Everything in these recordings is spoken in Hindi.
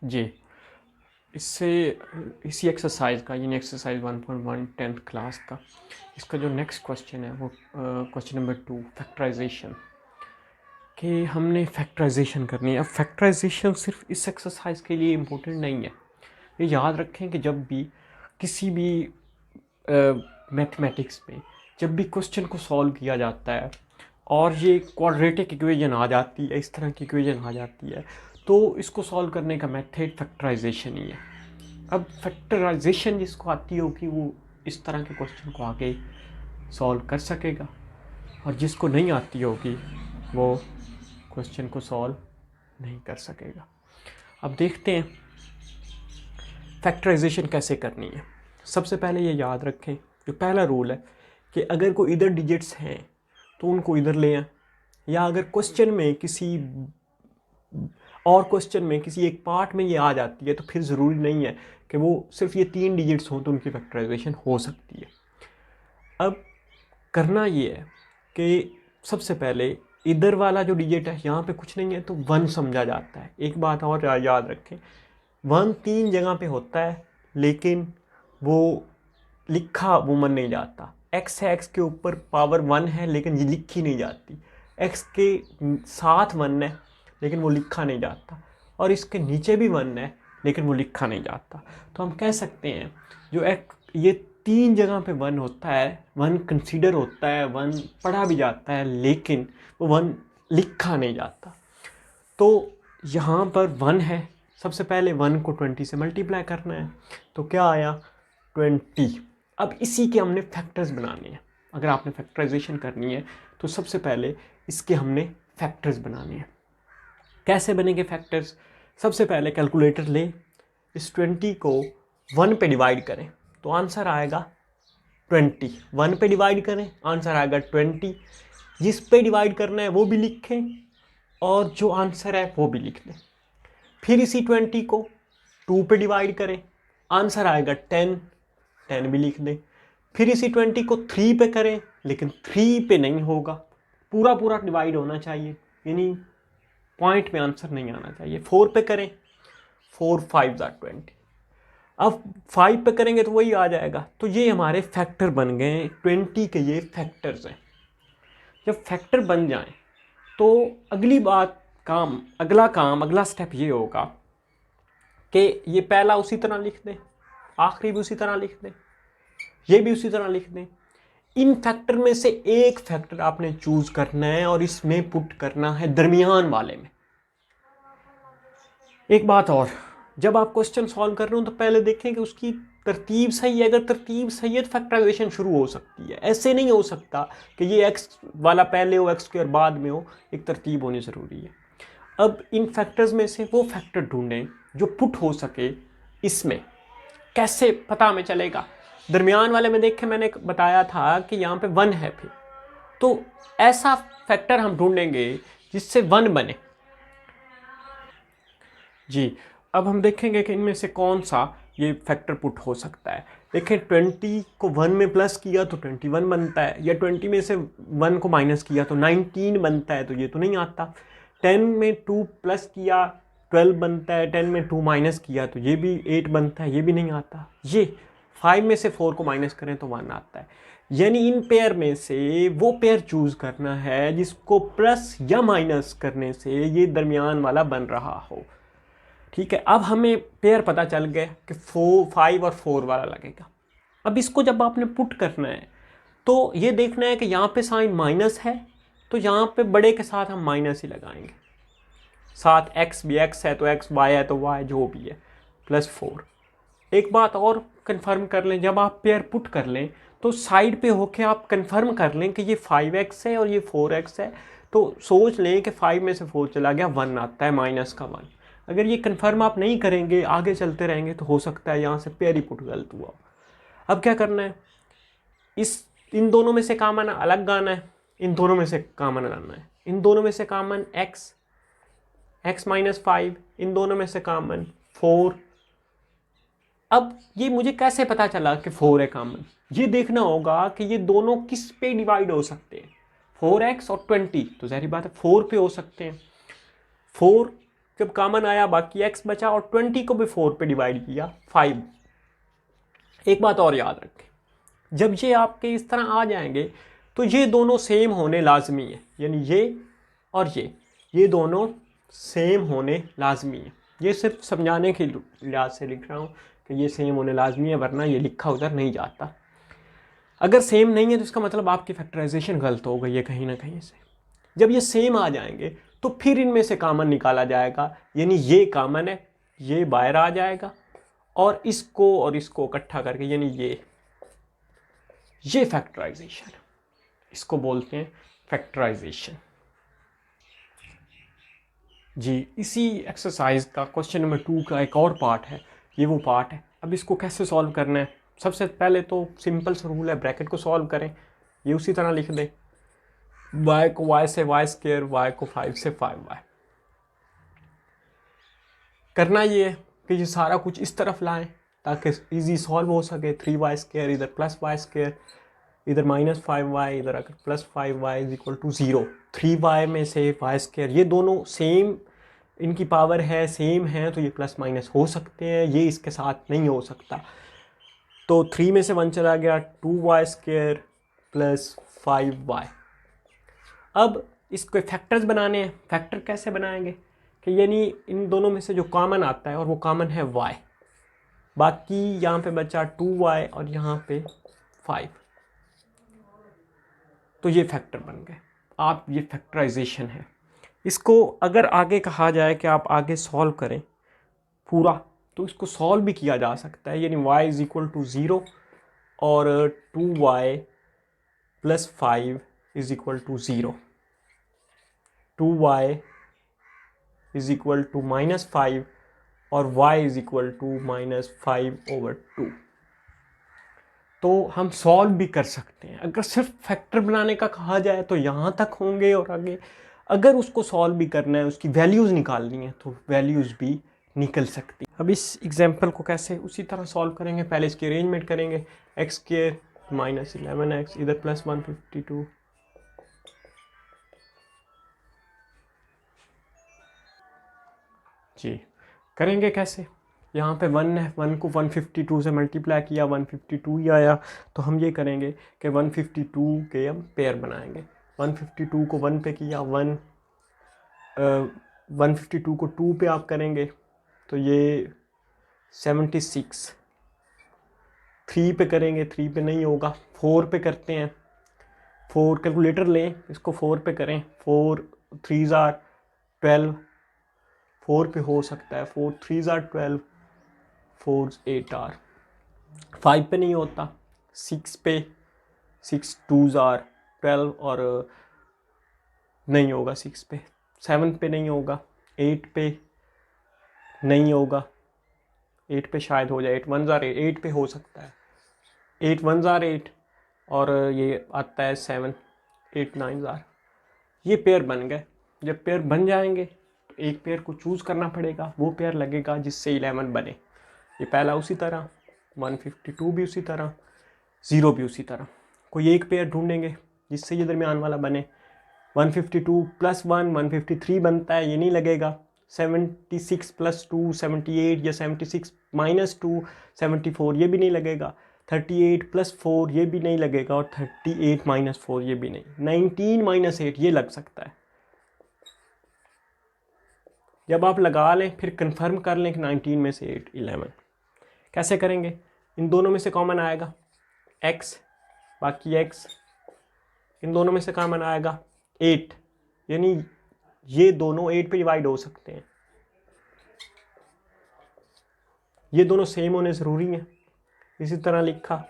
जी, इससे इसी एक्सरसाइज का यानी एक्सरसाइज 1.1 10th क्लास का इसका जो नेक्स्ट क्वेश्चन है वो क्वेश्चन नंबर 2 फैक्टराइजेशन, कि हमने फैक्टराइजेशन करनी है। अब फैक्टराइजेशन सिर्फ इस एक्सरसाइज के लिए इम्पोर्टेंट नहीं है। ये याद रखें कि जब भी किसी भी मैथमेटिक्स में जब भी क्वेश्चन को सॉल्व किया जाता है और ये क्वाड्रेटिक इक्वेशन आ जाती है, इस तरह की इक्वेशन आ जाती है, तो इसको सॉल्व करने का मेथड फैक्टराइजेशन ही है। अब फैक्टराइजेशन जिसको आती होगी वो इस तरह के क्वेश्चन को आगे सॉल्व कर सकेगा, और जिसको नहीं आती होगी वो क्वेश्चन को सॉल्व नहीं कर सकेगा। अब देखते हैं फैक्टराइजेशन कैसे करनी है। सबसे पहले ये याद रखें, जो पहला रूल है कि अगर कोई इधर डिजिट्स हैं तो उनको इधर ले आएं, या अगर क्वेश्चन में किसी और क्वेश्चन में किसी एक पार्ट में ये आ जाती है तो फिर ज़रूरी नहीं है कि वो सिर्फ ये 3 डिजिट्स हों तो उनकी फैक्टराइजेशन हो सकती है। अब करना ये है कि सबसे पहले इधर वाला जो डिजिट है यहाँ पे कुछ नहीं है तो 1 समझा जाता है। एक बात और याद रखें, 1 3 जगह पे होता है लेकिन वो लिखा वो मन नहीं जाता। x है, x के ऊपर पावर 1 है लेकिन ये लिखी नहीं जाती। x के साथ 1 है लेकिन वो लिखा नहीं जाता, और इसके नीचे भी 1 है लेकिन वो लिखा नहीं जाता। तो हम कह सकते हैं जो ये 3 जगह पे 1 होता है, 1 कंसीडर होता है, 1 पढ़ा भी जाता है लेकिन वो 1 लिखा नहीं जाता। तो यहाँ पर 1 है, सबसे पहले 1 को 20 से मल्टीप्लाई करना है तो क्या आया 20। अब इसी के हमने फैक्टर्स बनाने हैं। अगर आपने फैक्टराइजेशन करनी है तो सबसे पहले इसके हमने फैक्टर्स बनाने हैं। कैसे बनेंगे फैक्टर्स? सबसे पहले कैलकुलेटर ले, इस 20 को 1 पे डिवाइड करें तो आंसर आएगा 20। 1 पे डिवाइड करें आंसर आएगा 20। जिस पे डिवाइड करना है वो भी लिखें और जो आंसर है वो भी लिख दें। फिर इसी 20 को 2 पे डिवाइड करें आंसर आएगा 10, 10 भी लिख दें। फिर इसी 20 को 3 पे करें लेकिन 3 पे नहीं होगा, पूरा पूरा डिवाइड होना चाहिए, यानी पॉइंट में आंसर नहीं आना चाहिए। 4 पे करें, 4 5 20। अब 5 पे करेंगे तो वही आ जाएगा। तो ये हमारे फैक्टर बन गए 20 के, ये फैक्टर्स हैं। जब फैक्टर बन जाएं तो अगला स्टेप ये होगा कि ये पहला उसी तरह लिख दें, आखिरी भी उसी तरह लिख दें, ये भी उसी तरह लिख दें। इन फैक्टर में से एक फैक्टर आपने चूज करना है और इसमें पुट करना है दरमियान वाले में। एक बात और, जब आप क्वेश्चन सॉल्व कर रहे हो तो पहले देखें कि उसकी तरतीब सही है। अगर तरतीब सही है तो फैक्टराइजेशन शुरू हो सकती है। ऐसे नहीं हो सकता कि ये एक्स वाला पहले हो, एक्स स्क्वायर बाद में हो, एक तरतीब होनी ज़रूरी है। अब इन फैक्टर्स में से वो फैक्टर ढूंढें जो पुट हो सके इसमें। कैसे पता हमें चलेगा? दरमियान वाले में देखें, मैंने बताया था कि यहाँ पे 1 है, फिर तो ऐसा फैक्टर हम ढूंढेंगे जिससे 1 बने। जी, अब हम देखेंगे कि इनमें से कौन सा ये फैक्टर पुट हो सकता है। देखें 20 को 1 में प्लस किया तो 21 बनता है, या 20 में से 1 को माइनस किया तो 19 बनता है, तो ये तो नहीं आता। 10 में 2 प्लस किया 12 बनता है, 10 में 2 माइनस किया तो ये भी 8 बनता है, ये भी नहीं आता। ये 5 में से 4 को माइनस करें तो 1 आता है। यानी इन पेयर में से वो पेयर चूज करना है जिसको प्लस या माइनस करने से ये दरमियान वाला बन रहा हो। ठीक है, अब हमें पेयर पता चल गया कि 5 और 4 वाला लगेगा। अब इसको जब आपने पुट करना है तो ये देखना है कि यहाँ पे साइन माइनस है तो यहाँ पे बड़े के साथ हम माइनस ही लगाएंगे। साथ x भी x है तो x, y है तो y, जो भी है, +4। एक बात और कंफर्म कर लें, जब आप पेयर पुट कर लें तो साइड पे होके आप कंफर्म कर लें कि ये 5x है और ये 4x है। तो सोच लें कि 5 में से 4 चला गया, 1 आता है, माइनस का 1। अगर ये कंफर्म आप नहीं करेंगे, आगे चलते रहेंगे, तो हो सकता है यहाँ से पेयर ही पुट गलत हुआ। अब क्या करना है, इन दोनों में से कॉमन अलग आना है, इन दोनों में से कॉमन आना है। इन दोनों में से कॉमन x -5, इन दोनों में से कॉमन 4। अब ये मुझे कैसे पता चला कि 4 है कॉमन? ये देखना होगा कि ये दोनों किस पे डिवाइड हो सकते हैं। 4x और 20 तो ज़ाहिर बात है 4 पे हो सकते हैं। 4 जब कॉमन आया बाकी x बचा और 20 को भी 4 पे डिवाइड किया 5। एक बात और याद रखें, जब ये आपके इस तरह आ जाएंगे तो ये दोनों सेम होने लाजमी है, यानी ये और ये दोनों सेम होने लाजमी है। ये सिर्फ समझाने के लिहाज से लिख रहा हूँ कि ये सेम होने लाजमी है, वरना ये लिखा उधर नहीं जाता। अगर सेम नहीं है तो इसका मतलब आपकी फैक्टराइजेशन गलत हो गई है कहीं ना कहीं से। जब ये सेम आ जाएंगे तो फिर इनमें से कॉमन निकाला जाएगा, यानी ये कॉमन है, ये बाहर आ जाएगा और इसको इकट्ठा करके, यानी ये फैक्टराइजेशन, इसको बोलते हैं फैक्टराइजेशन। जी, इसी एक्सरसाइज का क्वेश्चन नंबर 2 का एक और पार्ट है, ये वो पार्ट है। अब इसको कैसे सॉल्व करना है? सबसे पहले तो सिंपल सा रूल है, ब्रैकेट को सॉल्व करें, ये उसी तरह लिख दें, y को y से y स्क्वायर, y को 5 से 5y। करना ये है कि ये सारा कुछ इस तरफ लाएं ताकि इजी सॉल्व हो सके। 3y स्क्वायर इधर प्लस y स्क्वायर, इधर माइनस 5y, इधर अगर plus 5y is equal to 0। 3y में से y स्क्वायर, ये दोनों सेम इनकी पावर है, सेम है, तो ये प्लस माइनस हो सकते हैं, ये इसके साथ नहीं हो सकता। तो 3 में से 1 चला गया, 2y स्क्वायर प्लस 5y। अब इसके फैक्टर्स बनाने हैं। फैक्टर कैसे बनाएंगे कि यानी इन दोनों में से जो कॉमन आता है और वो कॉमन है y, बाकी यहाँ पे बचा 2y और यहाँ पे 5, तो ये फैक्टर बन गए। आप ये फैक्टराइजेशन है। इसको अगर आगे कहा जाए कि आप आगे सॉल्व करें पूरा, तो इसको सॉल्व भी किया जा सकता है, यानी y इज इक्वल टू 0 और 2y plus 5 is equal to 0, 2y इज इक्वल टू माइनस 5 और y is equal to minus 5/2। तो हम सॉल्व भी कर सकते हैं। अगर सिर्फ फैक्टर बनाने का कहा जाए तो यहाँ तक होंगे और आगे अगर उसको सॉल्व भी करना है, उसकी वैल्यूज़ निकालनी है, तो वैल्यूज़ भी निकल सकती। अब इस एग्जांपल को कैसे उसी तरह सॉल्व करेंगे, पहले इसकी अरेंजमेंट करेंगे। एक्स स्क्वायर माइनस 11x, इधर प्लस 152, जी करेंगे कैसे? यहाँ पे 1 है, 1 को 152 से मल्टीप्लाई किया, 152 ही आया। तो हम ये करेंगे कि 152 के हम पेयर बनाएंगे। 152 को 1 पे किया, 152 को 2 पे आप करेंगे तो ये 76। 3 पे करेंगे, 3 पे नहीं होगा, 4 पे करते हैं। 4 कैलकुलेटर लें, इसको 4 पे करें, 4 3 आर 12, 4 पे हो सकता है, 4 3 आर 12, 4 8 आर। 5 पे नहीं होता, 6 पे, 6 2 आर 12 और नहीं होगा 6 पे, 7 पे नहीं होगा, 8 पे नहीं होगा, 8 पे शायद हो जाए, 8 1 आर 8 पे हो सकता है, 8 1 आर 8 और ये आता है 7, 8 9 आर। ये पेयर बन गए। जब पेयर बन जाएंगे तो एक पेयर को चूज़ करना पड़ेगा, वो पेयर लगेगा जिससे 11 बने। ये पहला उसी तरह, 152 भी उसी तरह, 0 भी उसी तरह। कोई एक पेयर ढूंढेंगे जिससे ये दरमियान वाला बने। 152 प्लस 1 153 बनता है, ये नहीं लगेगा। 76 प्लस 2 78 या 76 माइनस 2 74, ये भी नहीं लगेगा। 38 प्लस 4 ये भी नहीं लगेगा और 38 माइनस 4 ये भी नहीं। 19 माइनस 8 ये लग सकता है। जब आप लगा लें फिर कंफर्म कर लें कि 19 में से 8 11। कैसे करेंगे? इन दोनों में से कॉमन आएगा x, बाकी x, इन दोनों में से कॉमन आएगा 8, यानी ये दोनों 8 पे डिवाइड हो सकते हैं। ये दोनों सेम होने ज़रूरी हैं, इसी तरह लिखा।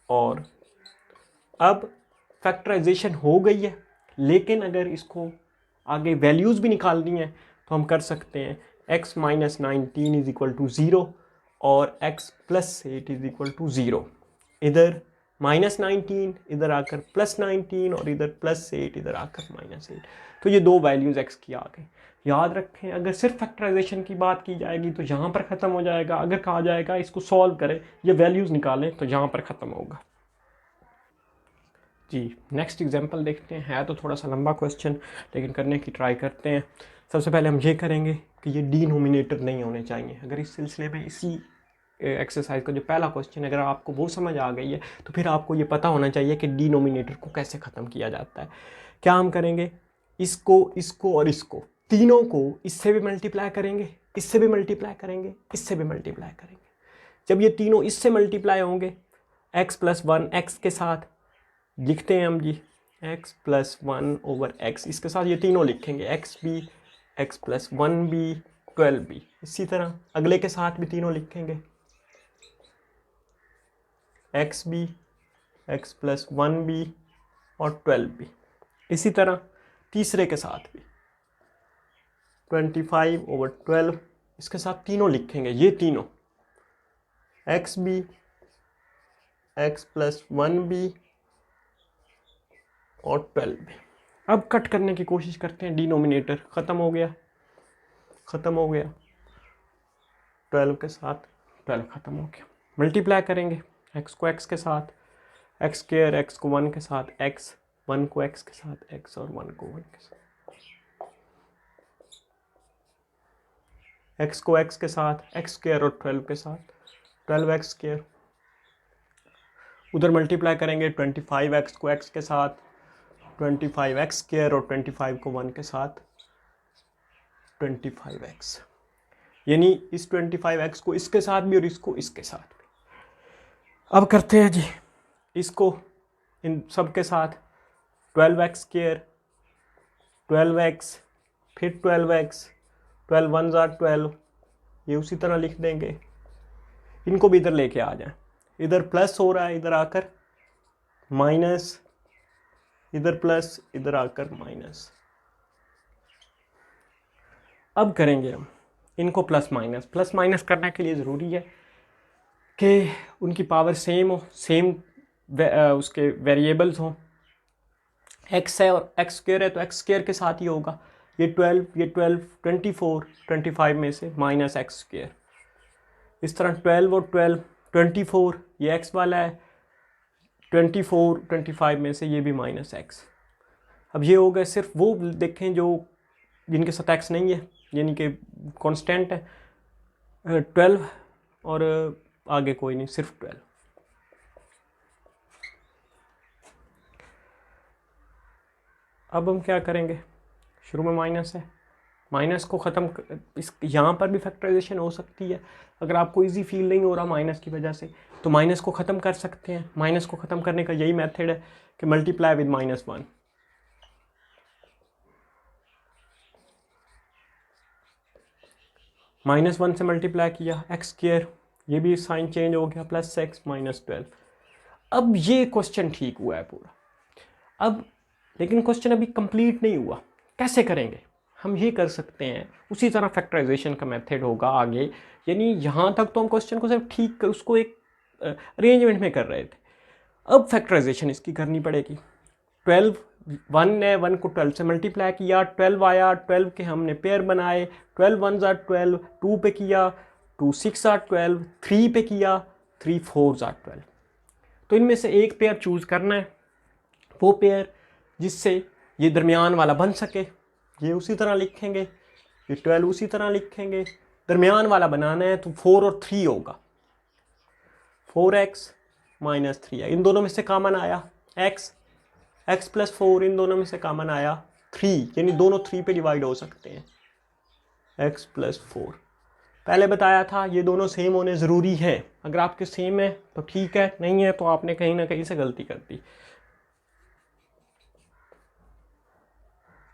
और अब फैक्टराइजेशन हो गई है, लेकिन अगर इसको आगे वैल्यूज़ भी निकालनी है तो हम कर सकते हैं। x minus 19 is equal to 0 और x plus 8 is equal to 0। इधर माइनस 19, इधर आकर प्लस 19 और इधर प्लस 8, इधर आकर माइनस 8। तो ये दो वैल्यूज़ x की आ गई। याद रखें, अगर सिर्फ फैक्टराइजेशन की बात की जाएगी तो यहाँ पर ख़त्म हो जाएगा। अगर कहा जाएगा इसको सॉल्व करें, ये वैल्यूज़ निकालें, तो यहाँ पर ख़त्म होगा। जी नेक्स्ट एग्जांपल देखते हैं। है तो थोड़ा सा लंबा क्वेश्चन, लेकिन करने की ट्राई करते हैं। सबसे पहले हम ये करेंगे कि ये डिनोमिनेटर नहीं होने चाहिए। अगर इस सिलसिले में इसी एक्सरसाइज का जो पहला क्वेश्चन अगर आपको वो समझ आ गई है तो फिर आपको ये पता होना चाहिए कि डिनोमिनेटर को कैसे ख़त्म किया जाता है। क्या हम करेंगे, इसको, इसको और इसको तीनों को इससे भी मल्टीप्लाई करेंगे, इससे भी मल्टीप्लाई करेंगे, इससे भी मल्टीप्लाई करेंगे। जब ये तीनों इससे मल्टीप्लाई होंगे x+1 x के साथ लिखते हैं हम जी, x+1/x, इसके साथ ये तीनों लिखेंगे, x भी, x+1 भी, 12 भी। इसी तरह अगले के साथ भी तीनों लिखेंगे, x भी, x+1 भी और 12 भी। इसी तरह तीसरे के साथ भी 25/12, इसके साथ तीनों लिखेंगे, ये तीनों, x भी, x+1 भी और 12 भी। अब कट करने की कोशिश करते हैं, डिनोमिनेटर ख़त्म हो गया, ख़त्म हो गया, 12 के साथ 12 ख़त्म हो गया। मल्टीप्लाई करेंगे, x को x के साथ, x², x को 1 के साथ, x, 1 को x के साथ, x और 1 को 1 के साथ, x को x के साथ, x² और 12 के साथ, 12x²। उधर मल्टीप्लाई करेंगे 25x को x के साथ, 25x² और 25 को 1 के साथ, 25x, यानी इस 25x को इसके साथ भी और इसको इसके साथ भी। अब करते हैं जी इसको इन सब के साथ, 12x², 12x, फिर 12x, 12 1 12, ये उसी तरह लिख देंगे। इनको भी इधर लेके आ जाएं, इधर प्लस हो रहा है, इधर आकर माइनस, इधर प्लस, इधर आकर माइनस। अब करेंगे हम इनको प्लस माइनस करने के लिए ज़रूरी है कि उनकी पावर सेम हो, सेम उसके वेरिएबल्स हों। x है और x² है तो x² के साथ ही होगा, ये 12, ये 12, 24, 25 में से माइनस x²। इस तरह 12 और 12, 24, ये x वाला है, 24, 25 में से ये भी माइनस x। अब ये हो गए, सिर्फ वो देखें जो जिनके साथ x नहीं है, यानी कि कांस्टेंट है, 12 और आगे कोई नहीं, सिर्फ 12। अब हम क्या करेंगे, शुरू में माइनस है, माइनस को ख़त्म, इस यहाँ पर भी फैक्टराइजेशन हो सकती है। अगर आपको इजी फील नहीं हो रहा माइनस की वजह से तो माइनस को ख़त्म कर सकते हैं। माइनस को ख़त्म करने का यही मेथड है कि मल्टीप्लाई विद -1। -1 से मल्टीप्लाई किया, x², ये भी साइन चेंज हो गया, +x -12। अब ये क्वेश्चन ठीक हुआ है पूरा। अब लेकिन क्वेश्चन अभी कंप्लीट नहीं हुआ, कैसे करेंगे? हम ये कर सकते हैं, उसी तरह फैक्टराइजेशन का मेथड होगा आगे, यानी यहाँ तक तो हम क्वेश्चन को सिर्फ ठीक उसको एक अरेंजमेंट में कर रहे थे। अब फैक्टराइजेशन इसकी करनी पड़ेगी। 12 1 है, 1 को 12 से मल्टीप्लाई किया, 12 आया, 12 के हमने पेयर बनाए, 12 1 12, 2 पे किया, 2 6 12, 3 पे किया, 3 4 12। तो इनमें से एक पेयर चूज़ करना है, वो पेयर जिससे ये दरमियान वाला बन सके। ये उसी तरह लिखेंगे, ये 12 उसी तरह लिखेंगे। दरमियान वाला बनाना है तो 4 और 3 होगा, 4x -3 है, इन दोनों में से कॉमन आया x, x+4, इन दोनों में से कॉमन आया 3, यानी दोनों 3 पे डिवाइड हो सकते हैं, x+4। पहले बताया था ये दोनों सेम होने ज़रूरी है, अगर आपके सेम है तो ठीक है, नहीं है तो आपने कहीं ना कहीं से गलती कर दी।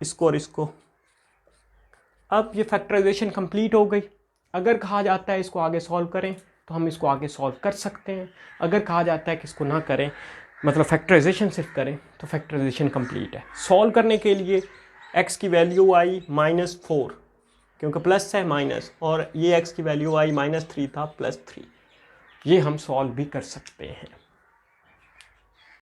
इसको और इसको, अब ये फैक्टराइजेशन कंप्लीट हो गई। अगर कहा जाता है इसको आगे सॉल्व करें तो हम इसको आगे सॉल्व कर सकते हैं, अगर कहा जाता है कि इसको ना करें, मतलब फैक्टराइजेशन सिर्फ करें, तो फैक्टराइजेशन कंप्लीट है। सॉल्व करने के लिए x की वैल्यू आई -4, क्योंकि प्लस है माइनस, और ये x की वैल्यू आई -3 था, +3। ये हम सॉल्व भी कर सकते हैं।